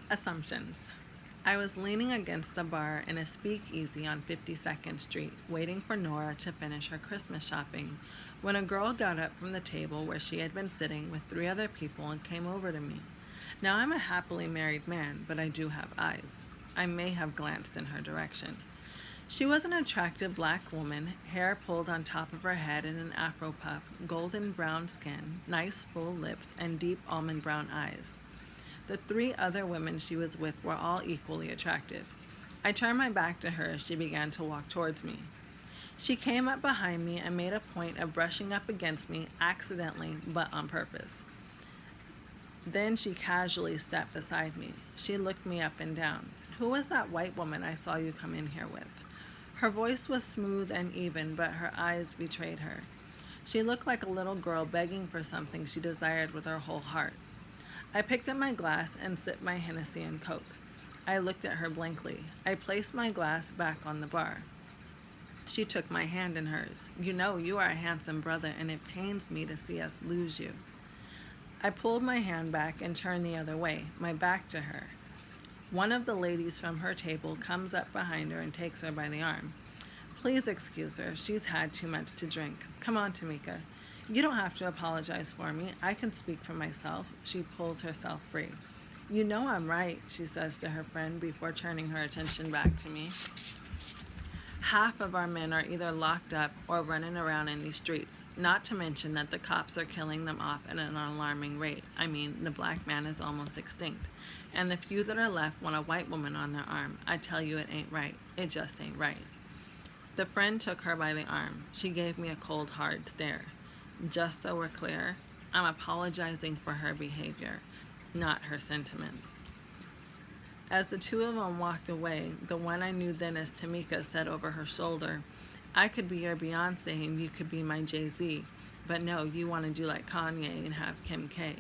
Assumptions. I was leaning against the bar in a speakeasy on 52nd Street, waiting for Nora to finish her Christmas shopping, when a girl got up from the table where she had been sitting with three other people and came over to me. Now, I'm a happily married man, but I do have eyes. I may have glanced in her direction. She was an attractive black woman, hair pulled on top of her head in an afro puff, golden brown skin, nice full lips, and deep almond brown eyes. The three other women she was with were all equally attractive. I turned my back to her as she began to walk towards me. She came up behind me and made a point of brushing up against me accidentally, but on purpose. Then she casually stepped beside me. She looked me up and down. "Who was that white woman I saw you come in here with?" Her voice was smooth and even, but her eyes betrayed her. She looked like a little girl begging for something she desired with her whole heart. I picked up my glass and sipped my Hennessy and Coke. I looked at her blankly. I placed my glass back on the bar. She took my hand in hers. "You know, you are a handsome brother, and it pains me to see us lose you." I pulled my hand back and turned the other way, my back to her. One of the ladies from her table comes up behind her and takes her by the arm. "Please excuse her. She's had too much to drink. Come on, Tamika. You don't have to apologize for me. I can speak for myself." She pulls herself free. "You know I'm right," she says to her friend before turning her attention back to me. "Half of our men are either locked up or running around in these streets, not to mention that the cops are killing them off at an alarming rate. I mean, the black man is almost extinct. And the few that are left want a white woman on their arm. I tell you, it ain't right. It just ain't right." The friend took her by the arm. She gave me a cold, hard stare. Just so we're clear, I'm apologizing for her behavior, not her sentiments. As the two of them walked away, the one I knew then as Tamika said over her shoulder, "I could be your Beyonce and you could be my Jay-Z, but no, you want to do like Kanye and have Kim K."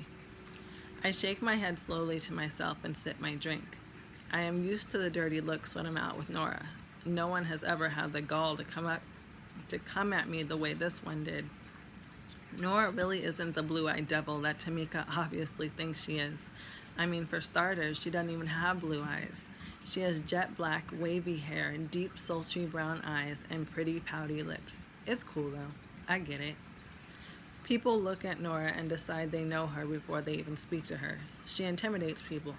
I shake my head slowly to myself and sip my drink. I am used to the dirty looks when I'm out with Nora. No one has ever had the gall to come at me the way this one did. Nora really isn't the blue-eyed devil that Tamika obviously thinks she is. I mean, for starters, she doesn't even have blue eyes. She has jet black, wavy hair, and deep, sultry brown eyes, and pretty, pouty lips. It's cool, though. I get it. People look at Nora and decide they know her before they even speak to her. She intimidates people.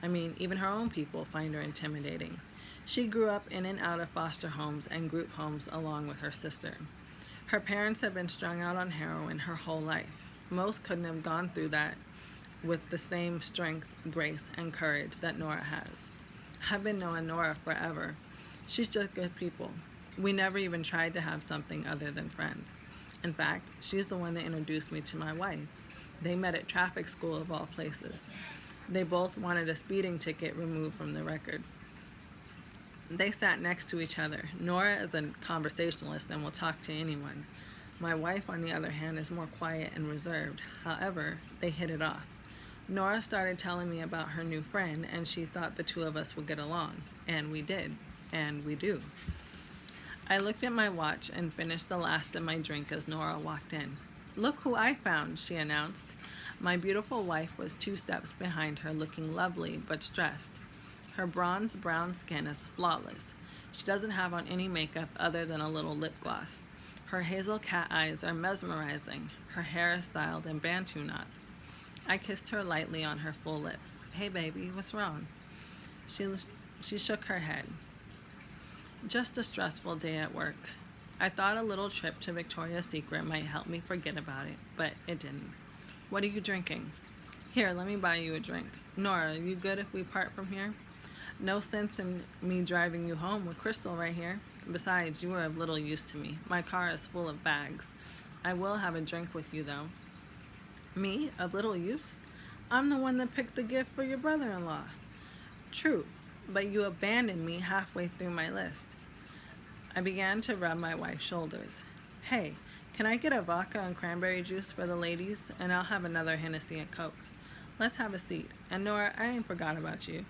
I mean, even her own people find her intimidating. She grew up in and out of foster homes and group homes along with her sister. Her parents have been strung out on heroin her whole life. Most couldn't have gone through that with the same strength, grace, and courage that Nora has. I've been knowing Nora forever. She's just good people. We never even tried to have something other than friends. In fact, she's the one that introduced me to my wife. They met at traffic school of all places. They both wanted a speeding ticket removed from the record. They sat next to each other. Nora is a conversationalist and will talk to anyone. My wife, on the other hand, is more quiet and reserved. However, they hit it off. Nora started telling me about her new friend, and she thought the two of us would get along. And we did. And we do. I looked at my watch and finished the last of my drink as Nora walked in. "Look who I found," she announced. My beautiful wife was 2 steps behind her, looking lovely but stressed. Her bronze brown skin is flawless. She doesn't have on any makeup other than a little lip gloss. Her hazel cat eyes are mesmerizing. Her hair is styled in Bantu knots. I kissed her lightly on her full lips. "Hey baby, what's wrong?" She shook her head. "Just a stressful day at work. I thought a little trip to Victoria's Secret might help me forget about it, but it didn't." "What are you drinking?" "Here, let me buy you a drink." "Nora, you good if we part from here?" "No sense in me driving you home with Crystal right here. Besides, you are of little use to me. My car is full of bags. I will have a drink with you, though." "Me? Of little use? I'm the one that picked the gift for your brother-in-law." "True, but you abandoned me halfway through my list." I began to rub my wife's shoulders. "Hey, can I get a vodka and cranberry juice for the ladies? And I'll have another Hennessy and Coke. Let's have a seat. And Nora, I ain't forgot about you.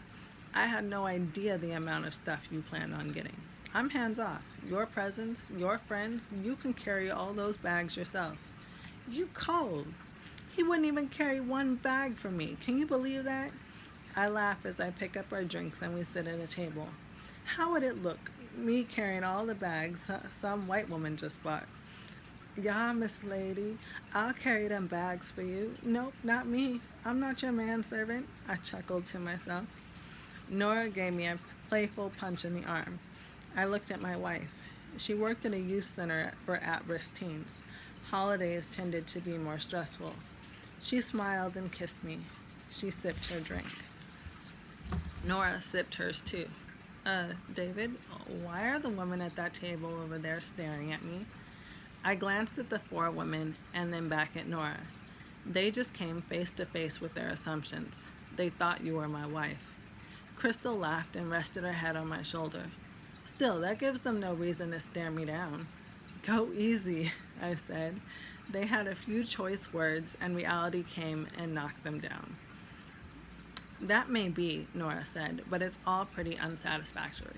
I had no idea the amount of stuff you planned on getting. I'm hands off. Your presents, your friends, you can carry all those bags yourself." "You cold. He wouldn't even carry one bag for me. Can you believe that?" I laugh as I pick up our drinks and we sit at a table. How would it look, me carrying all the bags some white woman just bought? Yeah, Miss Lady, I'll carry them bags for you. Nope, not me. I'm not your manservant, I chuckled to myself. Nora gave me a playful punch in the arm. I looked at my wife. She worked at a youth center for at-risk teens. Holidays tended to be more stressful. She smiled and kissed me. She sipped her drink. Nora sipped hers too. David, why are the women at that table over there staring at me? I glanced at the four women and then back at Nora. They just came face to face with their assumptions. They thought you were my wife. Crystal laughed and rested her head on my shoulder. Still, that gives them no reason to stare me down. Go easy, I said. They had a few choice words and reality came and knocked them down. That may be, Nora said, but it's all pretty unsatisfactory.